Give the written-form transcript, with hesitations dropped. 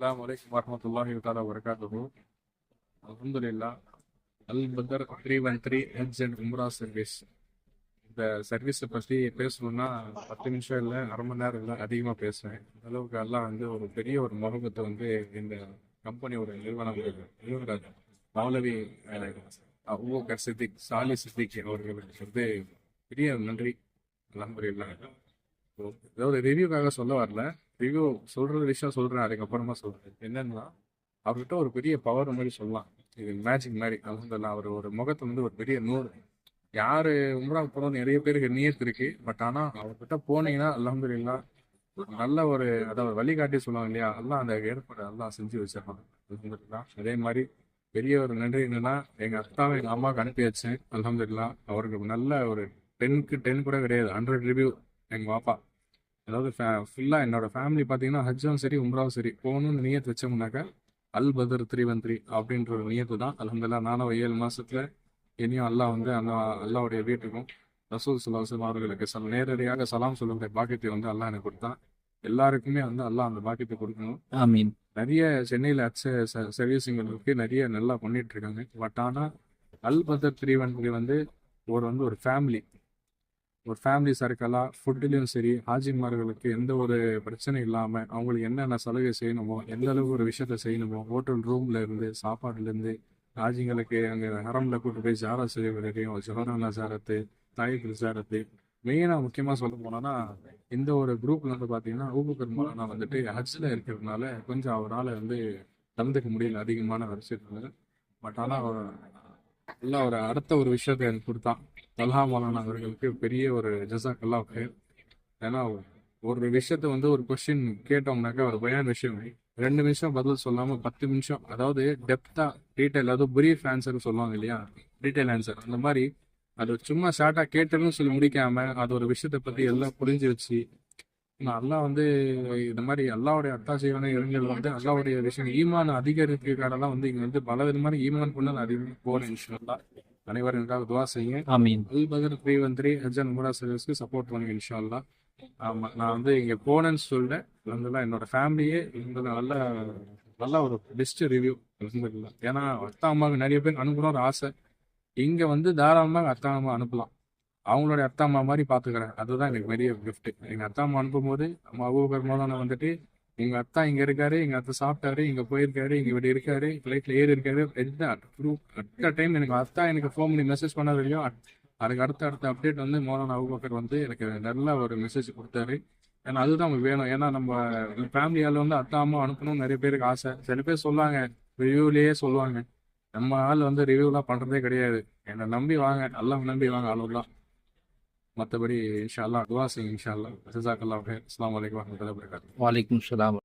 அஸ்ஸலாமு அலைக்கும் வரஹ்மத்துல்லாஹி தஆலா வபரகாத்துஹு. அல்ஹம்துலில்லாஹ். அல் பதர் 313 ஹஜ் அண்ட் உம்ரா சர்வீஸ். இந்த சர்வீஸை பற்றி பேசணும்னா 10 நிமிஷம் இல்லை, அரை மணி நேரம் இல்லை, அதிகமாக பேசுவேன். அந்த அளவுக்கு எல்லாம் வந்து ஒரு பெரிய ஒரு முகபத்தை வந்து இந்த கம்பெனியோட நிறுவனர் மௌலவி அபூபக்கர் சித்திக் சாலி சித்திக் அவர்களுக்கு வந்து பெரிய நன்றி. அல்ஹம்துலில்லாஹ். ஏதாவது ரிவ்யூக்காக சொல்ல வரல, ரிவ்யூ சொல்ற விஷயம் சொல்றேன், அதுக்கப்புறமா சொல்றேன். என்னன்னா, அவர்கிட்ட ஒரு பெரிய பவர் மாதிரி சொல்லலாம். இது மேஜிக் மாதிரி. அல்ஹம்துலில்லாஹ். அவர் ஒரு முகத்துல வந்து ஒரு பெரிய நூறு. யாரு உம்ரா போனோம் நிறைய பேருக்கு நியத்து இருக்கு. பட் ஆனா அவர்கிட்ட போனீங்கன்னா அல்ஹம்துலில்லாஹ் நல்ல ஒரு அதாவது வழிகாட்டி சொல்லுவாங்க இல்லையா, எல்லாம் அந்த ஏற்பாடு எல்லாம் செஞ்சு வச்சிருப்பாங்க. அல்ஹம்துலில்லாஹ். அதே மாதிரி பெரிய ஒரு நன்றி என்னன்னா, எங்க அத்தாவை எங்க அம்மாவுக்கு அனுப்பி வச்சேன். அல்ஹம்துலில்லாஹ். அவருக்கு நல்ல ஒரு 10க்கு 10 கூட கிடையாது, 100 ரிவ்யூ எங்க பாப்பா. அதாவது ஃபுல்லாக என்னோட ஃபேமிலி பார்த்தீங்கன்னா ஹஜ்ஜும் சரி உம்ராவும் சரி போகணும்னு நியத்து வச்சோம்னாக்கா அல் பதர் 313 அப்படின்ற ஒரு நியத்து தான். அல்ஹம்துலில்லாஹ். நானும் 7 மாசத்துல இனியும் அல்லாஹ் வந்து அந்த அல்லாவுடைய வீட்டுக்கும் ரசூல் ஸல்லல்லாஹு அலைஹி வஸல்லம் அவர்களுக்கு நேரடியாக சலாம் சொல்லுடைய பாக்கியத்தை வந்து அல்லாஹ் எனக்கு கொடுத்தான். எல்லாருக்குமே வந்து அல்லாஹ் அந்த பாக்கியத்தை கொடுக்கணும். ஆமீன். நிறைய சென்னையில் சர்வீஸுங்களுக்கு நிறைய நல்லா பண்ணிட்டு இருக்காங்க. பட் ஆனால் அல் பதர் 313 வந்து ஒரு ஃபேமிலி, ஒரு ஃபேமிலி சர்க்கிளாக ஃபுட்டுலேயும் சரி, ஹாஜிமார்களுக்கு எந்த ஒரு பிரச்சனை இல்லாமல் அவங்களுக்கு என்னென்ன சலுகை செய்யணுமோ, எந்த அளவுக்கு ஒரு விஷயத்த செய்யணுமோ, ஹோட்டல் ரூம்ல இருந்து சாப்பாடுலேருந்து ஹாஜிங்களுக்கு அங்கே ஹரமில் கூட்டு போய் ஜாரா செய்ய வரைக்கும், ஜோஹரானா ஜாரத்து, தாயிக் ஜாரத்து, மெயினாக முக்கியமாக சொல்ல போனோன்னா இந்த ஒரு குரூப்ல வந்து பார்த்தீங்கன்னா அபூபக்கர் மௌலானா வந்துட்டு ஹஜ்ஜில் இருக்கிறதுனால கொஞ்சம் அவரால் வந்து கலந்துக்க முடியல அதிகமான வருஷத்துல. பட் ஆனால் எல்லாம் ஒரு அடுத்த ஒரு விஷயத்தை எனக்கு கொடுத்தான். தல்ஹா மௌலானா அவர்களுக்கு பெரிய ஒரு ஜஸாக்கல்லாஹ் ஹைர். ஏன்னா ஒரு விஷயத்த வந்து ஒரு கொஸ்டின் கேட்டோம்னாக்கா ஒரு பயான் விஷயம் 2 நிமிஷம் பதில் சொல்லாம 10 நிமிஷம், அதாவது டெப்தா டீட்டெயில், அதாவது பிரீஃப் ஆன்சர் சொல்லுவாங்க இல்லையா, டீட்டெயில் ஆன்சர், அந்த மாதிரி அது சும்மா ஷார்ட்டா கேட்டதுன்னு சொல்லி முடிக்காம அது ஒரு விஷயத்தை பத்தி எல்லாம் புரிஞ்சு வச்சு நான் அல்லாஹ் வந்து இந்த மாதிரி அல்லாவுடைய அத்தாட்சியான இளைஞர்கள் வந்து அல்லாவுடைய விஷயம் ஈமான் அதிகரிக்கிறதுக்காரெல்லாம் வந்து இங்க வந்து பல விதமான ஈமான் கொண்டு அதிகமாக போனேன். இன்ஷா அனைவரும் எனக்காக துவா செய்யுங்க. ஆமீன். அல் பதர் 313 ஹஜ் அண்ட் உம்ரா சர்வீஸ்க்கு சப்போர்ட் பண்ணுங்க இன்ஷா அல்லாஹ். ஆமா, நான் வந்து இங்க போனேன்னு சொல்லிட்டேன். அல்ஹம்துலில்லாஹ். என்னோட ஃபேமிலியே இந்த நல்ல நல்ல ஒரு பெஸ்ட் ரிவ்யூ. அல்ஹம்துலில்லாஹ். ஏன்னா அத்தா அம்மாவுக்கு நிறைய பேர் அனுப்பணும் ஒரு ஆசை. இங்க வந்து தாராளமாக அத்தா அம்மா அனுப்பலாம். அவங்களுடைய அத்தா அம்மா மாதிரி பாத்துக்கிறேன். அதுதான் எனக்கு பெரிய கிஃப்ட். எங்க அத்தா அம்மா அனுப்பும்போது அம்மா அபூபக்கர் மௌலானா வந்துட்டு எங்க அத்தா இங்க இருக்காரு, எங்க அத்தா சாப்பிட்டாரு, இங்க போயிருக்காரு, இங்க இப்படி இருக்காரு, ஃபிளைட்ல ஏறி இருக்காரு, அட் டைம் எனக்கு அத்தா எனக்கு ஃபோன் பண்ணி மெசேஜ் பண்ணாரு இல்லையோ, அதுக்கு அடுத்த அப்டேட் வந்து மௌலானா அபூபக்கர் வந்து எனக்கு நல்ல ஒரு மெசேஜ் கொடுத்தாரு. ஏன்னா அதுதான் நமக்கு வேணும். ஏன்னா நம்ம ஃபேமிலியால வந்து அத்தா அம்மா அனுப்பணும்னு நிறைய பேருக்கு ஆசை. சில பேர் சொல்லுவாங்க, ரிவ்யூலயே சொல்லுவாங்க, நம்ம ஆள் வந்து ரிவ்யூலாம் பண்றதே கிடையாது, என்னை நம்பி வாங்க, அல்லாஹ் நம்பி வாங்க, அவ்வளவுதான். மற்றபடி இன்ஷா அல்லாஹ் துவா செய்யுங்க. இன்ஷா அல்லாஹ். ஜஸாக்கல்லாஹு ஹைர். அஸ்ஸலாமு அலைக்கும் வரஹ்மத்துல்லாஹி வபரகாத்துஹு. வலைக்கும் சலாம்.